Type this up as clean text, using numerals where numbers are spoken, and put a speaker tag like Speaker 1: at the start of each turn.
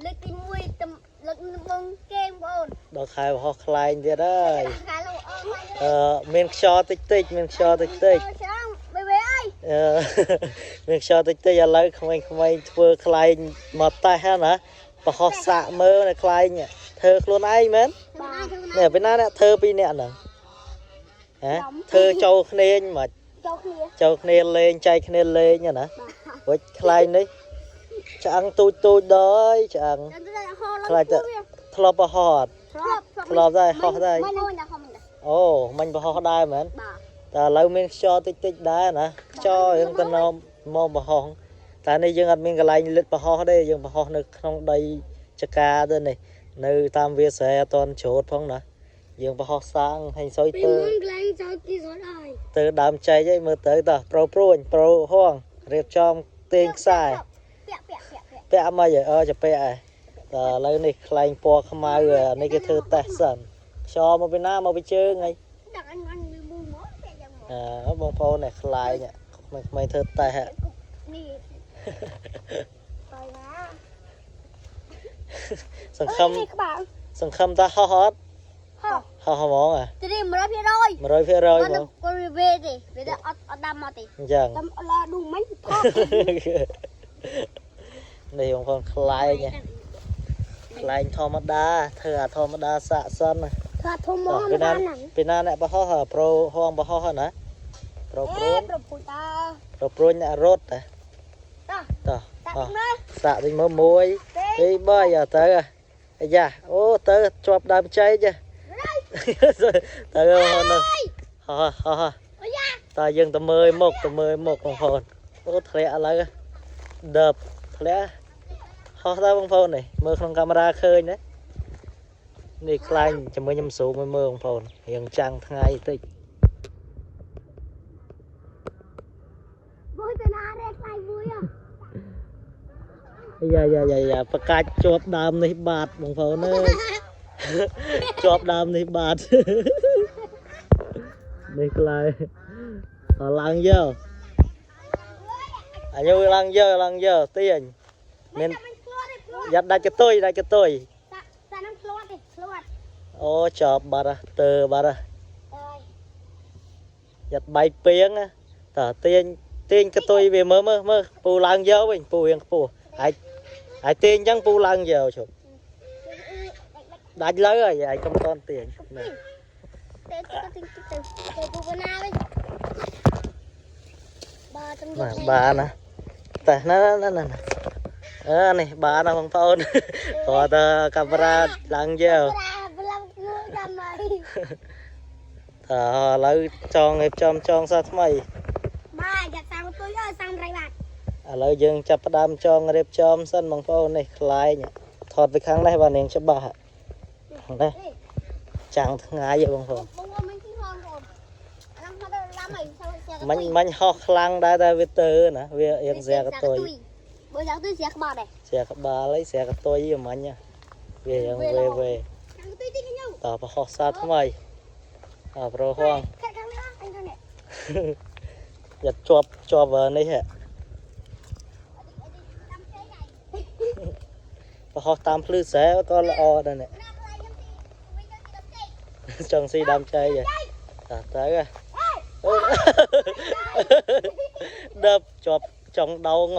Speaker 1: លើកទី1លើកបងគេបងអូន
Speaker 2: ដល់ខែបោះខ្លែងទៀតហើយ
Speaker 1: ខែលោកអើ
Speaker 2: មានខ្យល់តិចតិចមានខ្យល់តិចតិច
Speaker 1: ចាំបេបេអើយ
Speaker 2: មានខ្យល់តិចតិចឥឡូវក្មេងៗធ្វើខ្លែងមកតេះហ្នឹងណាបោះសាក់មើលនៅខ្លែងធ្វើខ្លួនឯងមែននេះពេលណាអ្នកធ្វើពីរនាក់ហ្នឹងហ៎ធ្វើចូលគ្នាមកចូលគ្នាលេងចែកគ្នាលេងណារួចខ្លែងនេះឆ្អឹងទូចដល់ឆ្អឹងខ្លាចទៅធ្លាប់បោះអត់ធ្លាប់ដែរហោះដែរអូមិញបោះដែរមែនតែឥឡូវមានខ្យល់តិចតិចដែរណាខ្យល់យើងទៅនៅមកបោះតែនេះយើងអត់មានកន្លែងលិតបោះទេយើងបោះនៅក្នុងដីចកាទៅនេះនៅតាមវាស្រែអត់តន់ច្រូតផងណាយើងបោះសាងហើយសុយទៅទៅដើមចែកឯងមើលទៅតោះប្រូព្រួញប្រូហងរៀបចំទាញខ្សែពាក់មកចាពាក់ឯងតែឥឡូវនេះខ្លែងពណ៌ខ្មៅនេះគេធ្វើតេស្តសិនខ្យល់មកពីណាមកពីជើងហីបងប្អូននេះខ្លែងក្មេងធ្វើតេស្ត
Speaker 1: នេះ
Speaker 2: សង្ឃឹមតាហោះអត់ហោះហ្មង
Speaker 1: ទីនេះ 100%
Speaker 2: 100%ហ្មង
Speaker 1: គាត់វាទេវាអត់ដាំមកទេ
Speaker 2: អញ្ចឹង
Speaker 1: ដាំឡាឌូមិញផក
Speaker 2: នេះបងប្អូនខ្លែងធម្មតាធ្វើអាធម្មតាសាក់សិន
Speaker 1: ធ្វើធម្មតា
Speaker 2: ពីណាអ្នកបោះប្រូហងបោះណាប្រូព្រួញអ្នករត់តោះសាក់វិញមើល1 2 3ទៅអាយ៉ាអូទៅជាប់ដើមចែកទៅហ្នឹងហោះតើយើងទៅមើលមុខបងប្អូនអូធ្លាក់ឥឡូវដប់ធ្លាក់ហោះដែរបងប្អូននេះមើលក្នុងកាមេរ៉ាឃើញណានេះខ្លាញ់ជាមួយខ្ញុំស៊ូមមើលបងប្អូនរៀងចាំងថ្ងៃតិច
Speaker 1: មួយទៅណារែខ្លាញ់មួយ
Speaker 2: យ៉ាប្រកាច់ជាប់ដើមនេះបាទបងប្អូនអើយជាប់ដើមនេះបាទនេះខ្លាញ់ឡើងយកអាយុឡើងយកទាញមានយ៉ាត់ដាច់កតុយ
Speaker 1: សានឹងឃ្លាត់
Speaker 2: អូចប់បាត់ទៅបាត់យ៉ាត់បែកពីងតើទាញកតុយវាមើលពូឡើងយកវិញពូរៀងខ្ពស់ហើយទាញអញ្ចឹងពូឡើងយកជប់ដាច់លើហើយហើយកុំតន់ទាញ
Speaker 1: ទៅពូកណាវិញ
Speaker 2: បាទណាតែណានេះបាទណាបងប្អូនគាត់ទៅកាមេរ៉ាឡើងយកតើឥឡូវចងរៀបចំសាថ្មី
Speaker 1: បាទចាក់សាំទុយអើសាំរៃបាទ
Speaker 2: ឥឡូវយើងចាប់ផ្ដើមចងរៀបចំសិនបងប្អូននេះខ្លែងថតពីខាងនេះបាទនាងច្បាស់នេះចាំងថ្ងៃបងប្អូនមិញហោះខ្លាំងដែរតែវាទៅណាវារៀងស្រាកតុយ
Speaker 1: បើយ៉ាងទៅស្រាក្បាលដែរ
Speaker 2: ស្រាក្បាលហើយស្រាកតុយមិញវាយ៉ាងវេតើបោះសាថ្មីប្រូហងយ៉ាត់ជាប់នេះហ៎បោះតាមភ្លឺស្រែក៏ល្អដែរនេះចង់ស៊ីដើមចៃទៅដប់ជាប់ចុងដង